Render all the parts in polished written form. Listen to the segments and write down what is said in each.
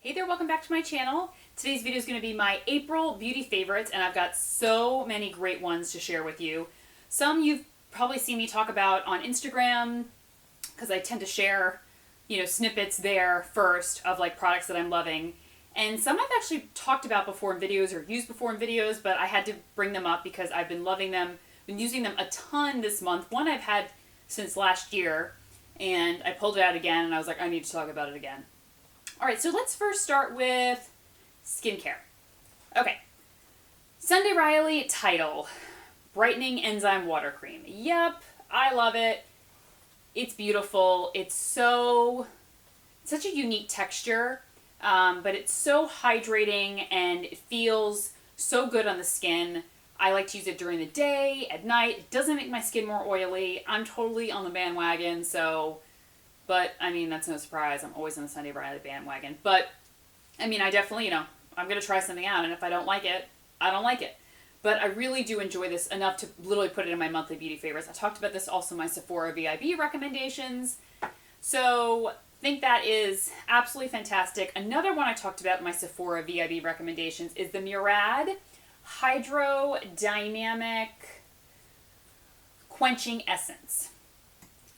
Hey there, welcome back to my channel. Today's video is going to be my April beauty favorites, and I've got so many great ones to share with you. Some you've probably seen me talk about on Instagram, because I tend to share, snippets there first of like products that I'm loving. And some I've actually talked about before in videos or used before in videos, but I had to bring them up because I've been loving them, been using them a ton this month. One I've had since last year, and I pulled it out again, and I was like, I need to talk about it again. All right, so let's first start with skincare. Okay, Sunday Riley Tidal Brightening Enzyme Water Cream. Yep, I love it. It's beautiful. It's such a unique texture, but it's so hydrating and it feels so good on the skin. I like to use it during the day, at night. It doesn't make my skin more oily. I'm totally on the bandwagon, but, I mean, that's no surprise. I'm always on the Sunday Riley bandwagon. But, I mean, I definitely, I'm going to try something out. And if I don't like it, I don't like it. But I really do enjoy this enough to literally put it in my monthly beauty favorites. I talked about this also in my Sephora VIB recommendations. So, I think that is absolutely fantastic. Another one I talked about in my Sephora VIB recommendations is the Murad Hydrodynamic Quenching Essence.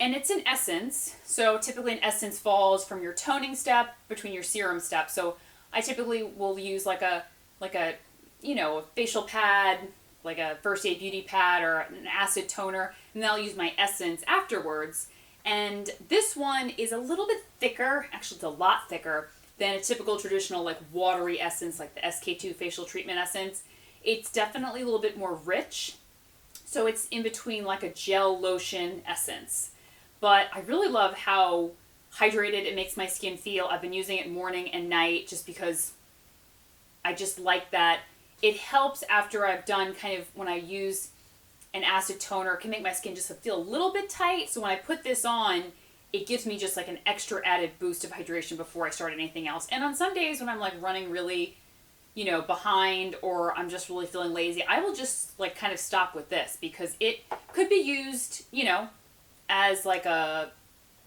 And it's an essence, so typically an essence falls from your toning step between your serum step. So I typically will use like a a facial pad, like a First Aid Beauty pad or an acid toner, and then I'll use my essence afterwards. And this one is a little bit thicker, actually it's a lot thicker than a typical traditional like watery essence like the SK-II facial treatment essence. It's definitely a little bit more rich, so it's in between like a gel lotion essence. But I really love how hydrated it makes my skin feel. I've been using it morning and night just because I just like that. It helps after I've done kind of when I use an acid toner. It can make my skin just feel a little bit tight. So when I put this on, it gives me just like an extra added boost of hydration before I start anything else. And on some days when I'm like running really, behind or I'm just really feeling lazy, I will just like kind of stop with this because it could be used, as like a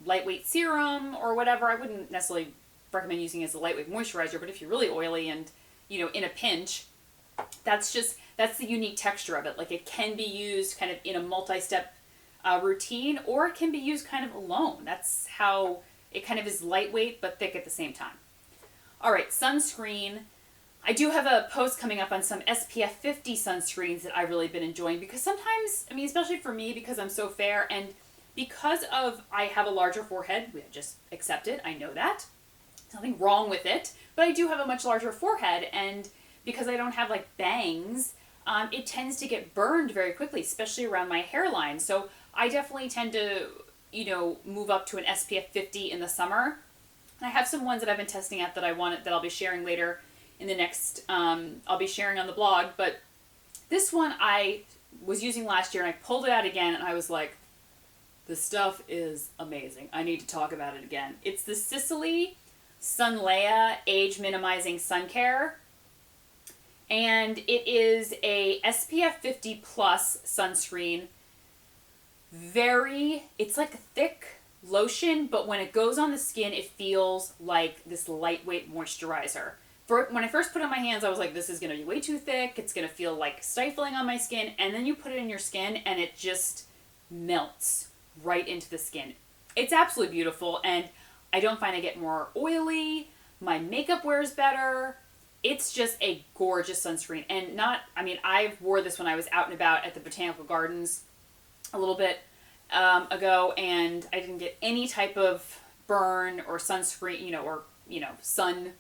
lightweight serum or whatever. I wouldn't necessarily recommend using it as a lightweight moisturizer, but if you're really oily and, in a pinch, that's the unique texture of it. Like it can be used kind of in a multi-step routine, or it can be used kind of alone. That's how it kind of is lightweight but thick at the same time. All right, sunscreen. I do have a post coming up on some SPF 50 sunscreens that I've really been enjoying because sometimes, especially for me because I'm so fair and because I have a larger forehead, we just accept it, I know that. There's nothing wrong with it, but I do have a much larger forehead, and because I don't have like bangs, it tends to get burned very quickly, especially around my hairline. So I definitely tend to, move up to an SPF 50 in the summer. And I have some ones that I've been testing out that I'll be sharing later in the next, I'll be sharing on the blog, but this one I was using last year and I pulled it out again and I was like, this stuff is amazing. I need to talk about it again. It's the Sicily Sunlea Age Minimizing Sun Care. And it is a SPF 50 plus sunscreen. It's like a thick lotion, but when it goes on the skin, it feels like this lightweight moisturizer. When I first put it on my hands, I was like, this is going to be way too thick. It's going to feel like stifling on my skin. And then you put it in your skin and it just melts right into the skin. It's absolutely beautiful, and I don't find I get more oily. My makeup wears better. It's just a gorgeous sunscreen. And I wore this when I was out and about at the Botanical Gardens a little bit ago, and I didn't get any type of burn or sunscreen, sun,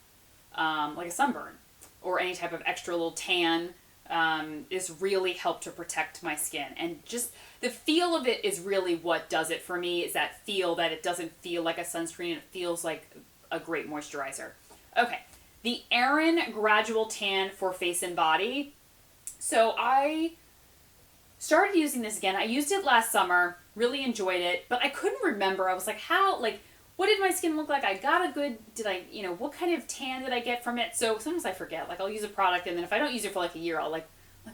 like a sunburn, or any type of extra little tan. Is really helped to protect my skin, and just the feel of it is really what does it for me, is that feel that it doesn't feel like a sunscreen, it feels like a great moisturizer. Okay, the Aran Gradual Tan for Face and Body. So I started using this again. I used it last summer, really enjoyed it, but I couldn't remember. I was like, what did my skin look like? What kind of tan did I get from it? So sometimes I forget. Like I'll use a product and then if I don't use it for like a year, I'll like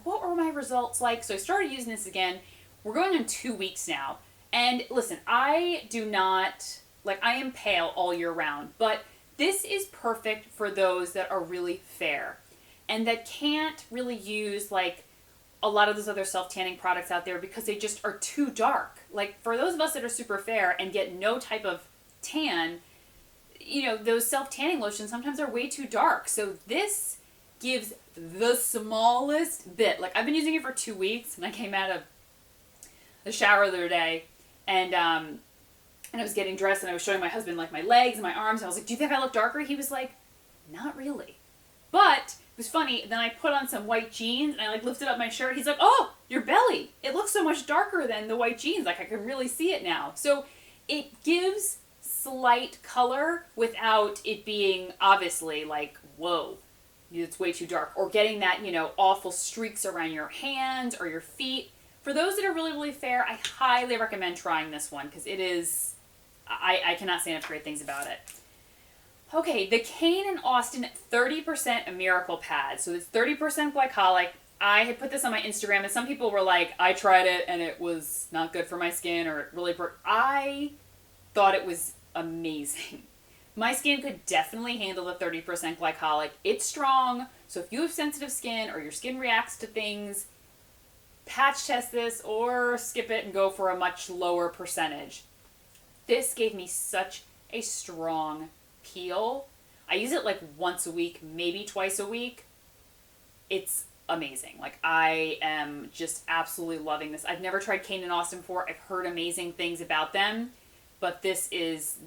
what were my results like? So I started using this again. We're going on 2 weeks now. And listen, I am pale all year round, but This is perfect for those that are really fair and that can't really use like a lot of those other self-tanning products out there because they just are too dark. Like for those of us that are super fair and get no type of tan, you know, those self-tanning lotions sometimes are way too dark. So this gives the smallest bit. Like I've been using it for 2 weeks and I came out of the shower the other day and I was getting dressed and I was showing my husband like my legs and my arms and I was like, do you think I look darker? He was like, not really. But it was funny. Then I put on some white jeans and I like lifted up my shirt. He's like, oh, your belly. It looks so much darker than the white jeans. Like I can really see it now. So it gives slight color without it being obviously like, whoa, it's way too dark. Or getting that, you know, awful streaks around your hands or your feet. For those that are really, really fair, I highly recommend trying this one because it is, I cannot say enough great things about it. Okay, the Kane & Austin 30% Miracle Pad. So it's 30% glycolic. I had put this on my Instagram and some people were like, I tried it and it was not good for my skin or it really I thought it was amazing. My skin could definitely handle the 30% glycolic. It's strong, so if you have sensitive skin or your skin reacts to things, patch test this or skip it and go for a much lower percentage. This gave me such a strong peel. I use it like once a week, maybe twice a week. It's amazing. Like I am just absolutely loving this. I've never tried Kane & Austin before. I've heard amazing things about them, but this is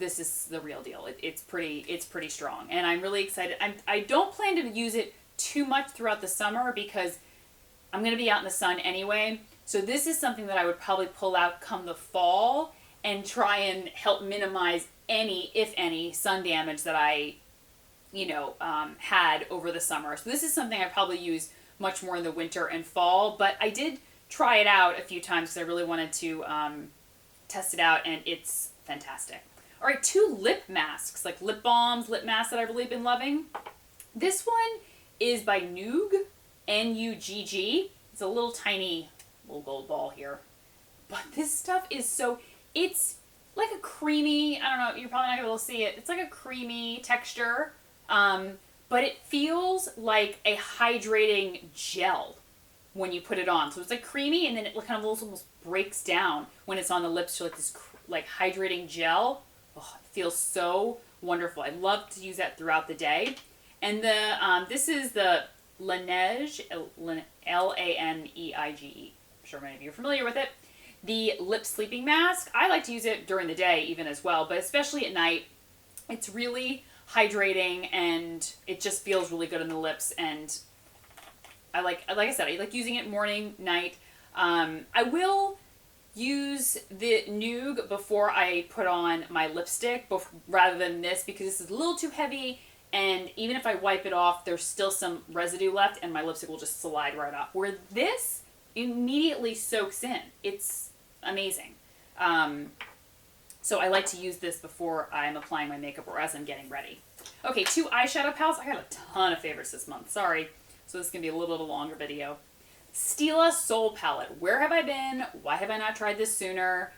the real deal. It's pretty strong, and I'm really excited. I don't plan to use it too much throughout the summer because I'm going to be out in the sun anyway. So this is something that I would probably pull out come the fall and try and help minimize any, if any, sun damage that I, had over the summer. So this is something I probably use much more in the winter and fall, but I did try it out a few times because I really wanted to test it out, and it's fantastic. All right, 2 lip masks, like lip balms, lip masks that I've really been loving. This one is by Nugg, N-U-G-G. It's a little tiny little gold ball here. But this stuff is it's like a creamy, I don't know, you're probably not going to be able to see it. It's like a creamy texture, but it feels like a hydrating gel when you put it on. So it's like creamy, and then it kind of almost breaks down when it's on the lips to like this like hydrating gel. Oh, it feels so wonderful. I love to use that throughout the day. And this is the Laneige, L-A-N-E-I-G-E. I'm sure many of you are familiar with it. The lip sleeping mask, I like to use it during the day even as well, but especially at night. It's really hydrating and it just feels really good on the lips, and like I said, I like using it morning, night. I will use the Nugg before I put on my lipstick rather than this because this is a little too heavy, and even if I wipe it off, there's still some residue left and my lipstick will just slide right off. Where this immediately soaks in. It's amazing. So I like to use this before I'm applying my makeup or as I'm getting ready. Okay, 2 eyeshadow palettes. I got a ton of favorites this month. Sorry. So this is going to be a little bit longer video. Stila Soul Palette. Where have I been? Why have I not tried this sooner?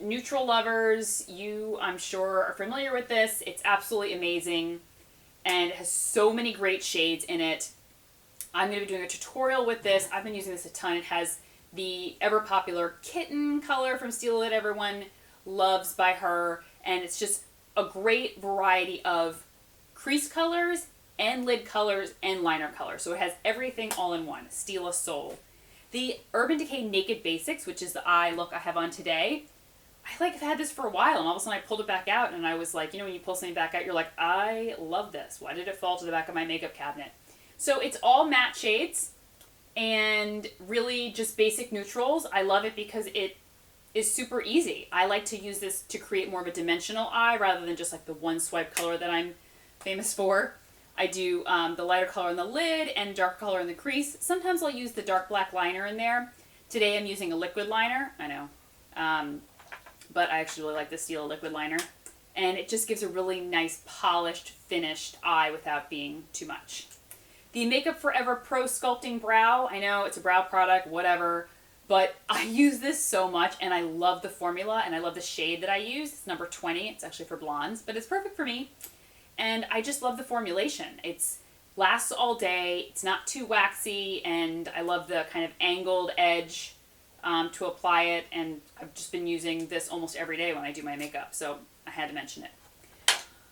Neutral lovers, you, I'm sure, are familiar with this. It's absolutely amazing and has so many great shades in it. I'm going to be doing a tutorial with this. I've been using this a ton. It has the ever popular kitten color from Stila that everyone loves by her, and it's just a great variety of crease colors and lid colors and liner colors. So it has everything all in one. Stila Soul. The Urban Decay Naked Basics, which is the eye look I have on today. I've had this for a while, and all of a sudden I pulled it back out, and I was like, when you pull something back out, you're like, I love this. Why did it fall to the back of my makeup cabinet? So it's all matte shades and really just basic neutrals. I love it because it is super easy. I like to use this to create more of a dimensional eye rather than just like the one swipe color that I'm famous for. I do the lighter color in the lid and dark color in the crease. Sometimes I'll use the dark black liner in there. Today I'm using a liquid liner. I know. But I actually really like the Stila liquid liner. And it just gives a really nice polished, finished eye without being too much. The Makeup Forever Pro Sculpting Brow. I know it's a brow product, whatever. But I use this so much, and I love the formula, and I love the shade that I use. It's number 20. It's actually for blondes, but it's perfect for me. And I just love the formulation. It's lasts all day. It's not too waxy, and I love the kind of angled edge to apply it. And I've just been using this almost every day when I do my makeup, so I had to mention it.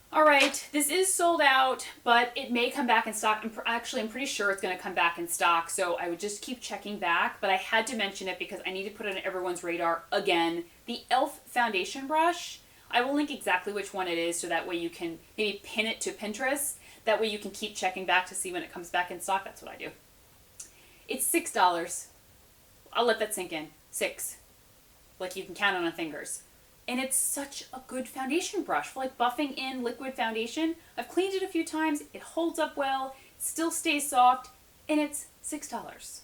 All right, this is sold out, but it may come back in stock. I'm pretty sure it's going to come back in stock, so I would just keep checking back. But I had to mention it because I need to put it on everyone's radar again. The e.l.f. foundation brush. I will link exactly which one it is, so that way you can maybe pin it to Pinterest. That way you can keep checking back to see when it comes back in stock. That's what I do. It's $6. I'll let that sink in. $6. Like you can count on fingers. And it's such a good foundation brush for like buffing in liquid foundation. I've cleaned it a few times. It holds up well, still stays soft, and it's $6.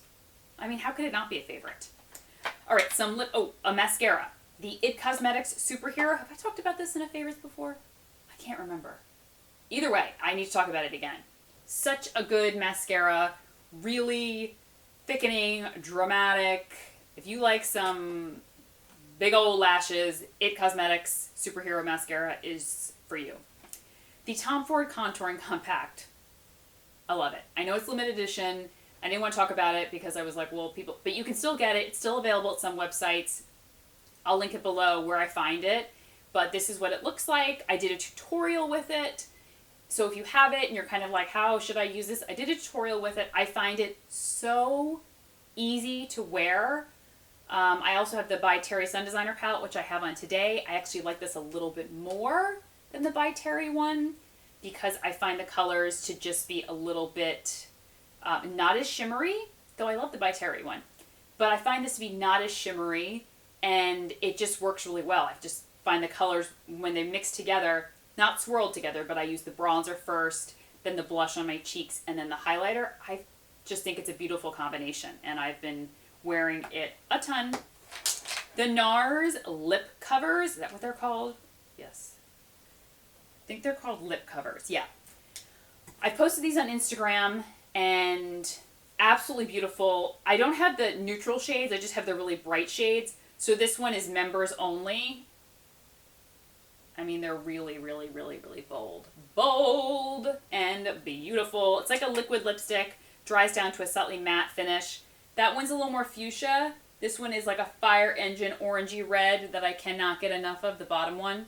I mean, how could it not be a favorite? All right, a mascara. The It Cosmetics Superhero. Have I talked about this in a favorites before? I can't remember. Either way, I need to talk about it again. Such a good mascara. Really thickening, dramatic. If you like some big old lashes, It Cosmetics Superhero Mascara is for you. The Tom Ford Contouring Compact. I love it. I know it's limited edition. I didn't want to talk about it because I was like, well, but you can still get it. It's still available at some websites. I'll link it below where I find it. But this is what it looks like. I did a tutorial with it. So if you have it and you're kind of like, how should I use this? I did a tutorial with it. I find it so easy to wear. I also have the By Terry Sun Designer palette, which I have on today. I actually like this a little bit more than the By Terry one because I find the colors to just be a little bit not as shimmery, though I love the By Terry one. But I find this to be not as shimmery, and it just works really well. I just find the colors, when they mix together, not swirled together, but I use the bronzer first, then the blush on my cheeks, and then the highlighter. I just think it's a beautiful combination, and I've been wearing it a ton. The NARS lip covers, is that what they're called? Yes. I think they're called lip covers, yeah. I posted these on Instagram, and absolutely beautiful. I don't have the neutral shades, I just have the really bright shades. So this one is members only. I mean, they're really, really, really, really bold. Bold and beautiful. It's like a liquid lipstick, dries down to a slightly matte finish. That one's a little more fuchsia. This one is like a fire engine orangey red that I cannot get enough of, the bottom one.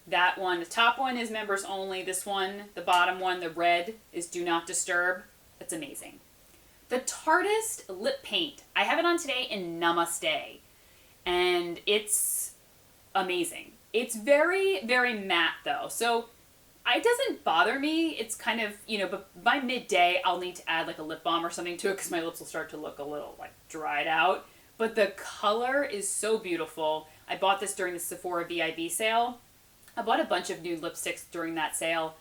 That one, the top one is members only. This one, the bottom one, the red, is do not disturb. It's amazing. The Tartist lip paint. I have it on today in Namaste. And it's amazing. It's very, very matte though. So it doesn't bother me. It's kind of, but by midday, I'll need to add like a lip balm or something to it because my lips will start to look a little like dried out. But the color is so beautiful. I bought this during the Sephora VIB sale. I bought a bunch of new lipsticks during that sale.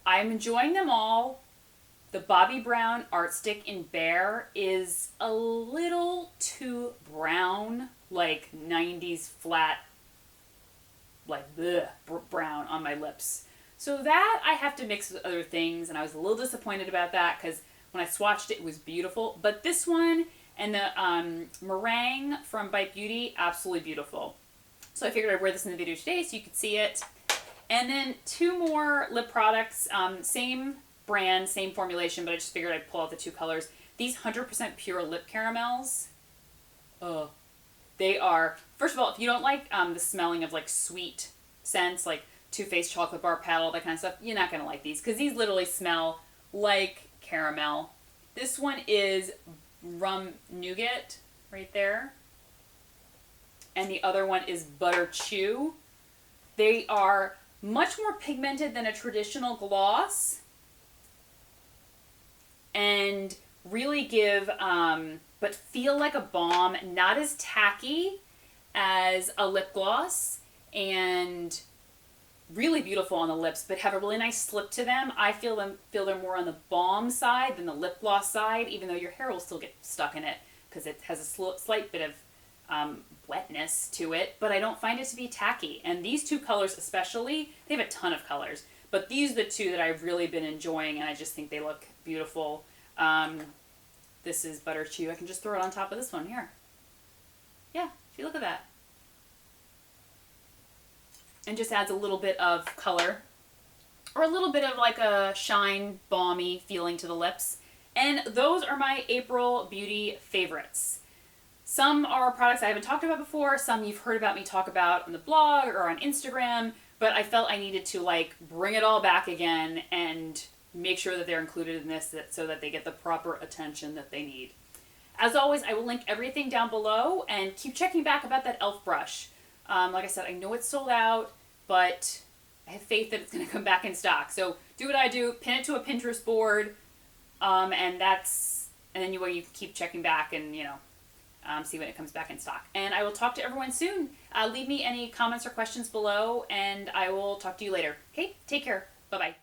I'm enjoying them all. The Bobbi Brown Art Stick in Bare is a little too brown, like 90s flat, like bleh, brown on my lips. So that I have to mix with other things, and I was a little disappointed about that because when I swatched it, it was beautiful. But this one and the Meringue from Bite Beauty, absolutely beautiful. So I figured I'd wear this in the video today so you could see it. And then two more lip products, same brand, same formulation, but I just figured I'd pull out the two colors. These 100% pure lip caramels. Oh, they are, first of all, if you don't like the smelling of like sweet scents, like Too Faced chocolate bar paddle, that kind of stuff, you're not going to like these because these literally smell like caramel. This one is rum nougat right there. And the other one is butter chew. They are much more pigmented than a traditional gloss and really give, but feel like a balm, not as tacky as a lip gloss, and really beautiful on the lips, but have a really nice slip to them. I feel they're more on the balm side than the lip gloss side, even though your hair will still get stuck in it because it has a slight bit of wetness to it, but I don't find it to be tacky. And these two colors especially, they have a ton of colors, but these are the two that I've really been enjoying, and I just think they look beautiful. this is Butter Chew, I can just throw it on top of this one here. Yeah, see, look at that. And just adds a little bit of color, or a little bit of like a shine, balmy feeling to the lips. And those are my April beauty favorites. Some are products I haven't talked about before, some you've heard about me talk about on the blog or on Instagram, but I felt I needed to like bring it all back again and make sure that they're included in this so that they get the proper attention that they need. As always, I will link everything down below, and keep checking back about that e.l.f. brush. Like I said, I know it's sold out, but I have faith that it's going to come back in stock. So do what I do, pin it to a Pinterest board, and then you keep checking back and, see when it comes back in stock. And I will talk to everyone soon. Leave me any comments or questions below, and I will talk to you later. Okay, take care. Bye-bye.